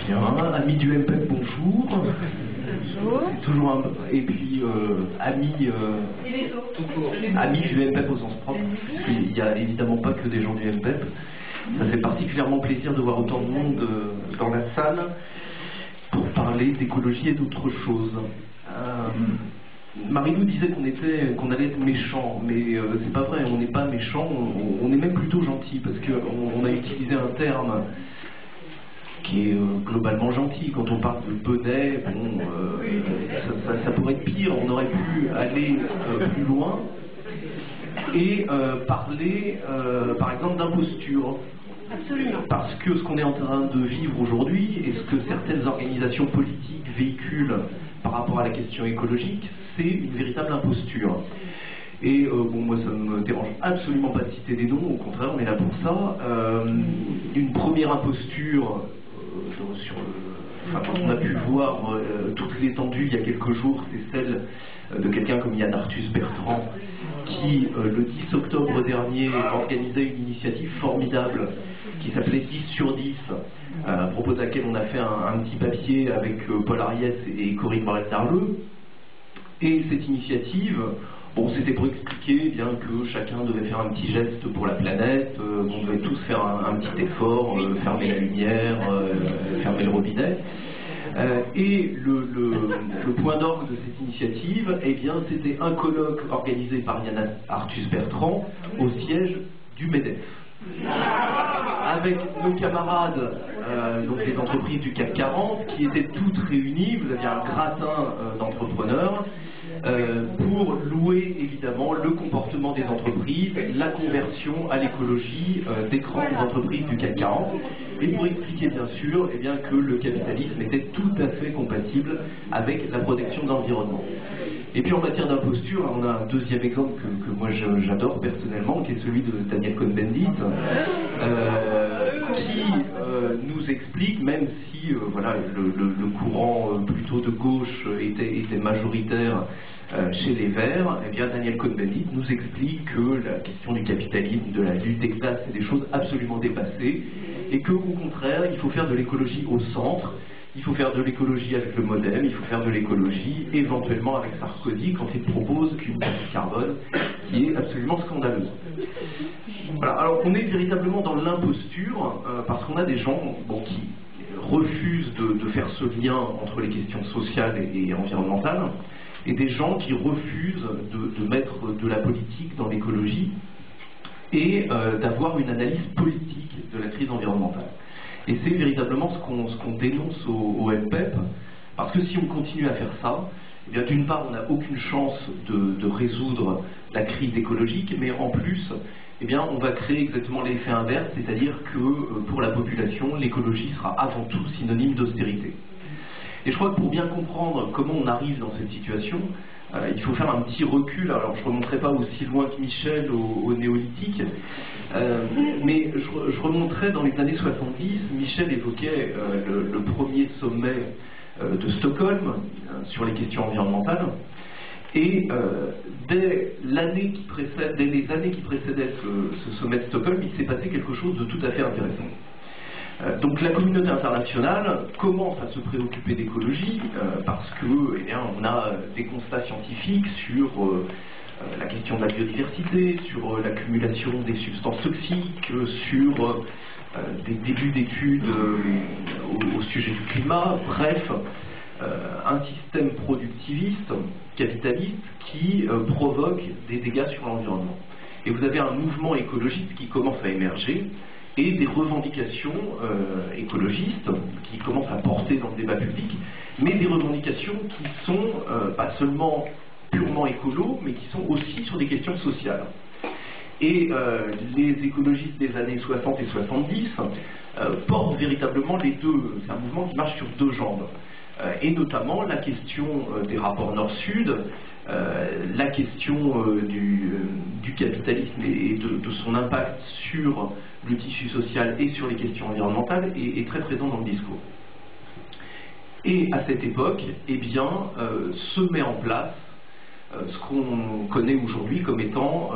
Bien, amis du MPEP, bonjour. Bonjour. Toujours un... Et puis, amis du MPEP au sens propre, puisqu'il n'y a évidemment pas que des gens du MPEP. Ça fait particulièrement plaisir de voir autant de monde dans la salle pour parler d'écologie et d'autres choses. Marie nous disait qu'on allait être méchant, mais c'est pas vrai, on n'est pas méchant, on est même plutôt gentil, parce qu'on a utilisé un terme qui est globalement gentil. Quand on parle de bonnet, bon, ça pourrait être pire, on aurait pu aller plus loin et parler par exemple d'imposture. Absolument. Parce que ce qu'on est en train de vivre aujourd'hui et ce que certaines organisations politiques véhiculent par rapport à la question écologique, c'est une véritable imposture. Et bon, moi ça ne me dérange absolument pas de citer des noms, au contraire on est là pour ça. Une première imposture quand on a pu voir toute l'étendue il y a quelques jours, c'est celle de quelqu'un comme Yann Arthus Bertrand qui le 10 octobre dernier organisait une initiative formidable qui s'appelait 10 sur 10, à propos de laquelle on a fait un petit papier avec Paul Ariès et Corinne Morel-Darleux. Et cette initiative, bon, c'était pour expliquer bien que chacun devait faire un petit geste pour la planète, on devait tous faire un petit effort, fermer la lumière, fermer le robinet. Et le point d'orgue de cette initiative, eh bien, c'était un colloque organisé par Yann Arthus Bertrand au siège du MEDEF. Avec nos camarades, donc les entreprises du CAC 40, qui étaient toutes réunies, vous aviez un gratin d'entrepreneurs, pour louer évidemment le comportement des entreprises, la conversion à l'écologie des grandes entreprises du CAC 40, et pour expliquer bien sûr eh bien, que le capitalisme était tout à fait compatible avec la protection de l'environnement. Et puis en matière d'imposture, on a un deuxième exemple que moi j'adore personnellement, qui est celui de Daniel Cohn-Bendit, qui nous explique, même si voilà, le courant plutôt de gauche était majoritaire chez les Verts, eh bien Daniel Cohn-Bendit nous explique que la question du capitalisme, de la lutte des classes, c'est des choses absolument dépassées, et qu'au contraire, il faut faire de l'écologie au centre. Il faut faire de l'écologie avec le MoDem, il faut faire de l'écologie éventuellement avec Sarkozy quand il propose une taxe carbone qui est absolument scandaleuse. Voilà, alors on est véritablement dans l'imposture parce qu'on a des gens qui refusent de faire ce lien entre les questions sociales et environnementales et des gens qui refusent de mettre de la politique dans l'écologie et d'avoir une analyse politique de la crise environnementale. Et c'est véritablement ce qu'on dénonce au MPEP, parce que si on continue à faire ça, eh bien d'une part on n'a aucune chance de résoudre la crise écologique, mais en plus eh bien, on va créer exactement l'effet inverse, c'est-à-dire que pour la population, l'écologie sera avant tout synonyme d'austérité. Et je crois que pour bien comprendre comment on arrive dans cette situation, il faut faire un petit recul. Alors je ne remonterai pas aussi loin que Michel au néolithique, mais je remonterai dans les années 70. Michel évoquait le premier sommet de Stockholm sur les questions environnementales, et dès les années qui précédaient ce sommet de Stockholm, il s'est passé quelque chose de tout à fait intéressant. Donc la communauté internationale commence à se préoccuper d'écologie parce que, eh bien, on a des constats scientifiques sur la question de la biodiversité, sur l'accumulation des substances toxiques, sur des débuts d'études au sujet du climat, bref, un système productiviste, capitaliste, qui provoque des dégâts sur l'environnement. Et vous avez un mouvement écologiste qui commence à émerger, et des revendications écologistes qui commencent à porter dans le débat public, mais des revendications qui sont pas seulement purement écolo, mais qui sont aussi sur des questions sociales. Et les écologistes des années 60 et 70 portent véritablement les deux. C'est un mouvement qui marche sur deux jambes. Et notamment la question des rapports Nord-Sud, la question du capitalisme et de son impact sur le tissu social et sur les questions environnementales est très présent dans le discours. Et à cette époque, eh bien, se met en place ce qu'on connaît aujourd'hui comme étant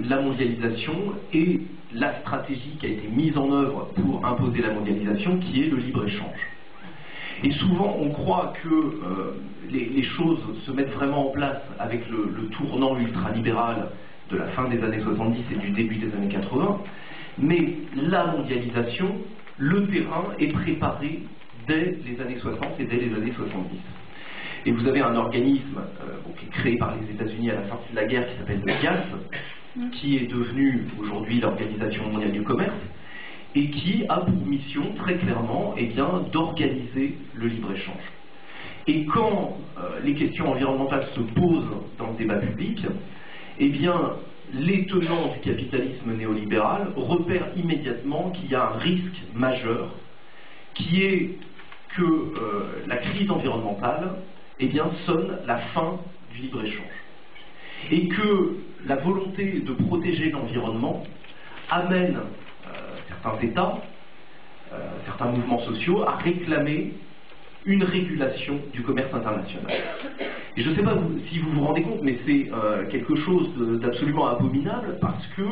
la mondialisation et la stratégie qui a été mise en œuvre pour imposer la mondialisation, qui est le libre-échange. Et souvent, on croit que les choses se mettent vraiment en place avec le tournant ultralibéral de la fin des années 70 et du début des années 80, mais la mondialisation, le terrain est préparé dès les années 60 et dès les années 70. Et vous avez un organisme qui est créé par les États-Unis à la sortie de la guerre qui s'appelle le GATT, qui est devenu aujourd'hui l'Organisation mondiale du commerce, et qui a pour mission très clairement d'organiser le libre-échange. Et quand les questions environnementales se posent dans le débat public, eh bien, les tenants du capitalisme néolibéral repèrent immédiatement qu'il y a un risque majeur, qui est que la crise environnementale sonne la fin du libre-échange. Et que la volonté de protéger l'environnement amène certains États, certains mouvements sociaux à réclamer une régulation du commerce international. Et je ne sais pas si vous vous rendez compte, mais c'est quelque chose d'absolument abominable parce que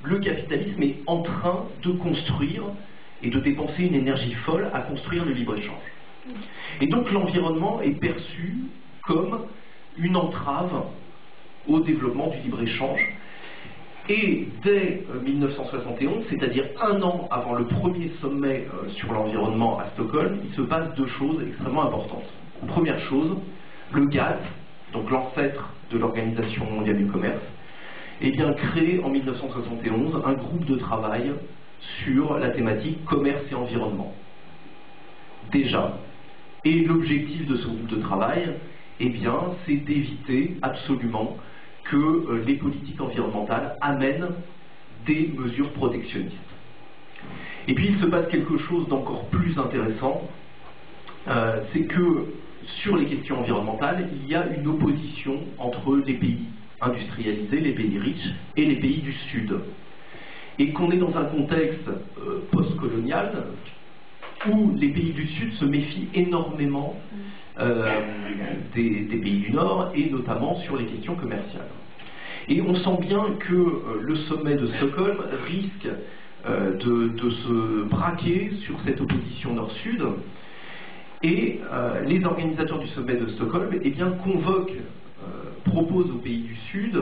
le capitalisme est en train de construire et de dépenser une énergie folle à construire le libre-échange. Et donc l'environnement est perçu comme une entrave au développement du libre-échange. Et dès 1971, c'est-à-dire un an avant le premier sommet sur l'environnement à Stockholm, il se passe deux choses extrêmement importantes. Première chose, le GATT, donc l'ancêtre de l'Organisation mondiale du commerce, crée en 1971 un groupe de travail sur la thématique commerce et environnement. Déjà. Et l'objectif de ce groupe de travail, c'est d'éviter absolument que les politiques environnementales amènent des mesures protectionnistes. Et puis il se passe quelque chose d'encore plus intéressant, c'est que sur les questions environnementales, il y a une opposition entre les pays industrialisés, les pays riches, et les pays du Sud. Et qu'on est dans un contexte post-colonial où les pays du Sud se méfient énormément des pays du Nord, et notamment sur les questions commerciales. Et on sent bien que le sommet de Stockholm risque de se braquer sur cette opposition Nord-Sud, et les organisateurs du sommet de Stockholm proposent aux pays du Sud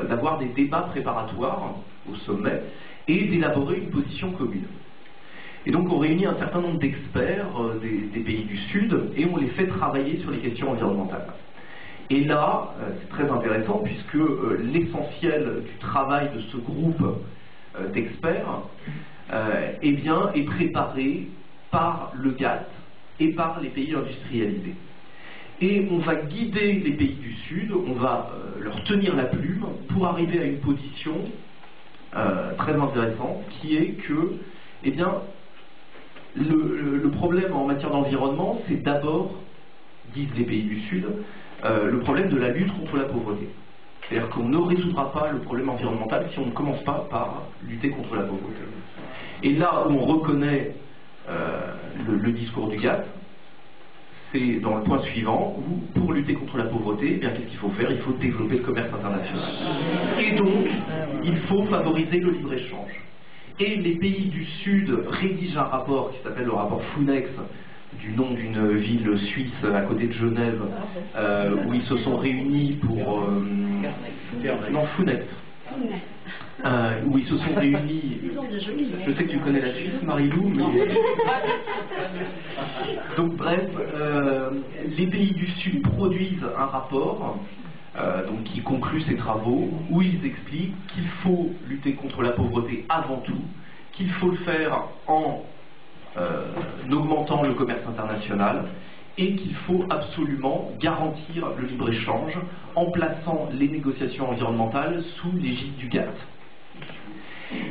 d'avoir des débats préparatoires au sommet et d'élaborer une position commune. Et donc on réunit un certain nombre d'experts des pays du Sud et on les fait travailler sur les questions environnementales. Et là, c'est très intéressant puisque l'essentiel du travail de ce groupe d'experts est préparé par le GATT et par les pays industrialisés. Et on va guider les pays du Sud, on va leur tenir la plume pour arriver à une position très intéressante qui est que, le problème en matière d'environnement, c'est d'abord, disent les pays du Sud, le problème de la lutte contre la pauvreté. C'est-à-dire qu'on ne résoudra pas le problème environnemental si on ne commence pas par lutter contre la pauvreté. Et là où on reconnaît le discours du GATT, c'est dans le point suivant, où pour lutter contre la pauvreté, qu'est-ce qu'il faut faire? Il faut développer le commerce international. Et donc, il faut favoriser le libre-échange. Et les pays du Sud rédigent un rapport qui s'appelle le rapport Funex, du nom d'une ville suisse à côté de Genève, où ils se sont réunis pour... non, Funex. Où ils se sont réunis... Je sais que tu connais la Suisse, Marie-Lou, mais... Donc bref, les pays du Sud produisent un rapport qui conclut ces travaux, où ils expliquent qu'il faut lutter contre la pauvreté avant tout, qu'il faut le faire en augmentant le commerce international, et qu'il faut absolument garantir le libre-échange en plaçant les négociations environnementales sous l'égide du GATT.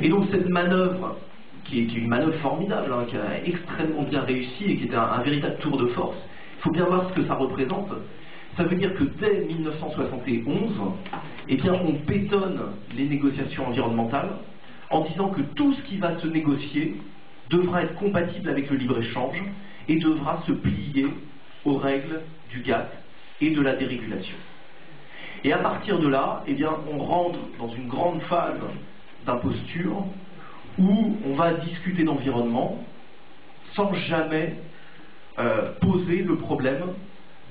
Et donc cette manœuvre, qui est une manœuvre formidable, qui a extrêmement bien réussi et qui est un véritable tour de force, il faut bien voir ce que ça représente. Ça veut dire que dès 1971, on bétonne les négociations environnementales en disant que tout ce qui va se négocier devra être compatible avec le libre-échange et devra se plier aux règles du GATT et de la dérégulation. Et à partir de là, on rentre dans une grande phase d'imposture où on va discuter d'environnement sans jamais poser le problème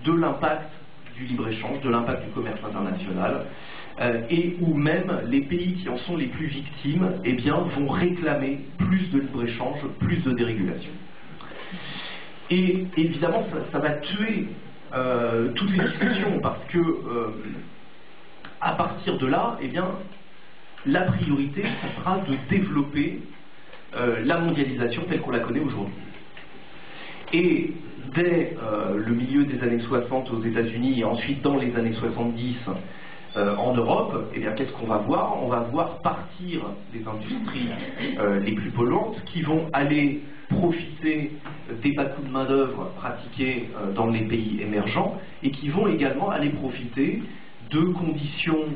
de l'impact du libre-échange, de l'impact du commerce international, et où même les pays qui en sont les plus victimes eh bien, vont réclamer plus de libre-échange, plus de dérégulation. Et évidemment, ça va tuer toutes les discussions, parce que à partir de là, eh bien, la priorité, ça sera de développer la mondialisation telle qu'on la connaît aujourd'hui. Et dès le milieu des années 60 aux États-Unis et ensuite dans les années 70 en Europe, eh bien, qu'est-ce qu'on va voir? On va voir partir des industries les plus polluantes qui vont aller profiter des bas coûts de main-d'œuvre pratiqués dans les pays émergents et qui vont également aller profiter de conditions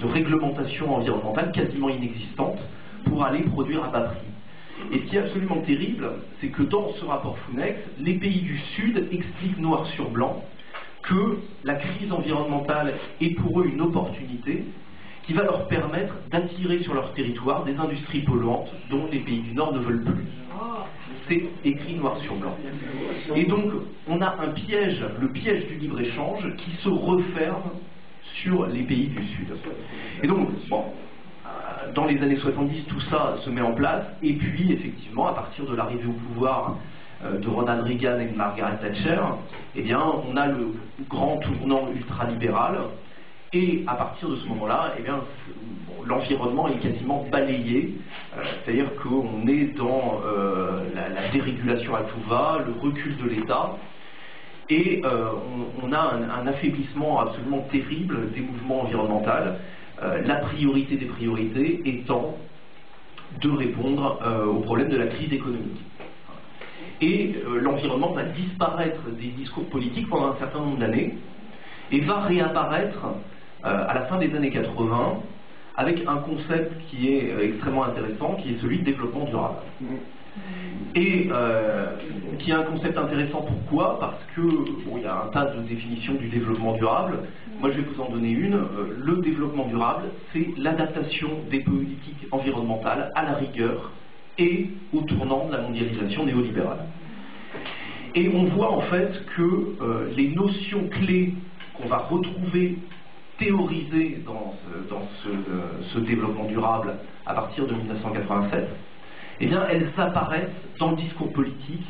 de réglementation environnementale quasiment inexistantes pour aller produire à bas prix. Et ce qui est absolument terrible, c'est que dans ce rapport Founex, les pays du Sud expliquent noir sur blanc que la crise environnementale est pour eux une opportunité qui va leur permettre d'attirer sur leur territoire des industries polluantes dont les pays du Nord ne veulent plus. C'est écrit noir sur blanc. Et donc, on a un piège, le piège du libre-échange, qui se referme sur les pays du Sud. Et donc, bon, dans les années 70, tout ça se met en place, et puis, effectivement, à partir de l'arrivée au pouvoir de Ronald Reagan et de Margaret Thatcher, eh bien, on a le grand tournant ultralibéral, et à partir de ce moment-là, eh bien, l'environnement est quasiment balayé, c'est-à-dire qu'on est dans la dérégulation à tout va, le recul de l'État, et on a un affaiblissement absolument terrible des mouvements environnementaux, la priorité des priorités étant de répondre au problème de la crise économique. Et l'environnement va disparaître des discours politiques pendant un certain nombre d'années et va réapparaître à la fin des années 80 avec un concept qui est extrêmement intéressant, qui est celui de développement durable. Et qui est un concept intéressant, pourquoi? Parce que, bon, il y a un tas de définitions du développement durable. Moi, je vais vous en donner une. Le développement durable, c'est l'adaptation des politiques environnementales à la rigueur et au tournant de la mondialisation néolibérale. Et on voit en fait que les notions clés qu'on va retrouver théorisées dans ce développement durable à partir de 1987, eh bien, elles apparaissent dans le discours politique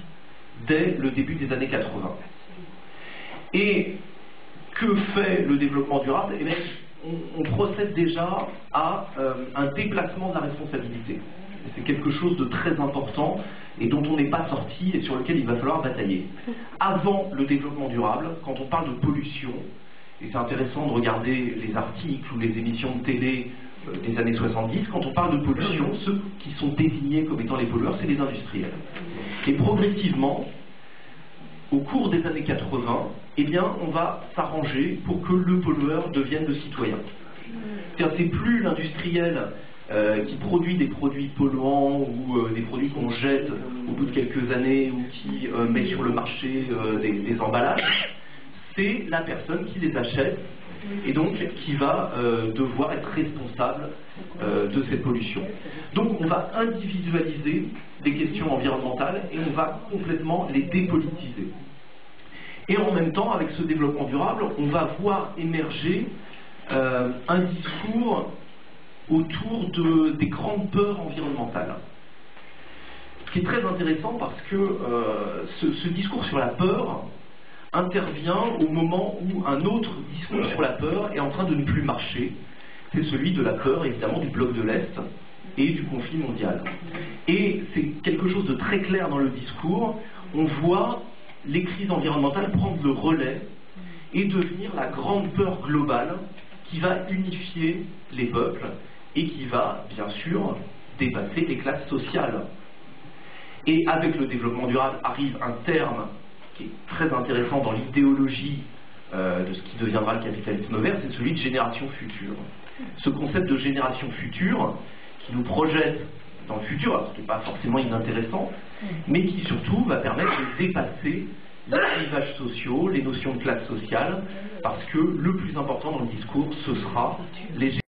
dès le début des années 80. Et que fait le développement durable? Eh bien, on procède déjà à un déplacement de la responsabilité. C'est quelque chose de très important et dont on n'est pas sorti et sur lequel il va falloir batailler. Avant le développement durable, quand on parle de pollution, et c'est intéressant de regarder les articles ou les émissions de télé des années 70, quand on parle de pollution, ceux qui sont désignés comme étant les pollueurs, c'est les industriels. Et progressivement, au cours des années 80, eh bien, on va s'arranger pour que le pollueur devienne le citoyen. C'est-à-dire, c'est plus l'industriel qui produit des produits polluants ou des produits qu'on jette au bout de quelques années ou qui met sur le marché des emballages, c'est la personne qui les achète et donc qui va devoir être responsable de cette pollution. Donc on va individualiser les questions environnementales et on va complètement les dépolitiser. Et en même temps, avec ce développement durable, on va voir émerger un discours autour des grandes peurs environnementales. Ce qui est très intéressant parce que ce discours sur la peur intervient au moment où un autre discours sur la peur est en train de ne plus marcher. C'est celui de la peur, évidemment, du bloc de l'Est et du conflit mondial. Et c'est quelque chose de très clair dans le discours. On voit les crises environnementales prendre le relais et devenir la grande peur globale qui va unifier les peuples et qui va, bien sûr, dépasser les classes sociales. Et avec le développement durable arrive un terme qui est très intéressant dans l'idéologie de ce qui deviendra le capitalisme vert, c'est celui de génération future. Ce concept de génération future qui nous projette dans le futur, alors ce qui n'est pas forcément inintéressant, mais qui surtout va permettre de dépasser les clivages sociaux, les notions de classe sociale, parce que le plus important dans le discours, ce sera les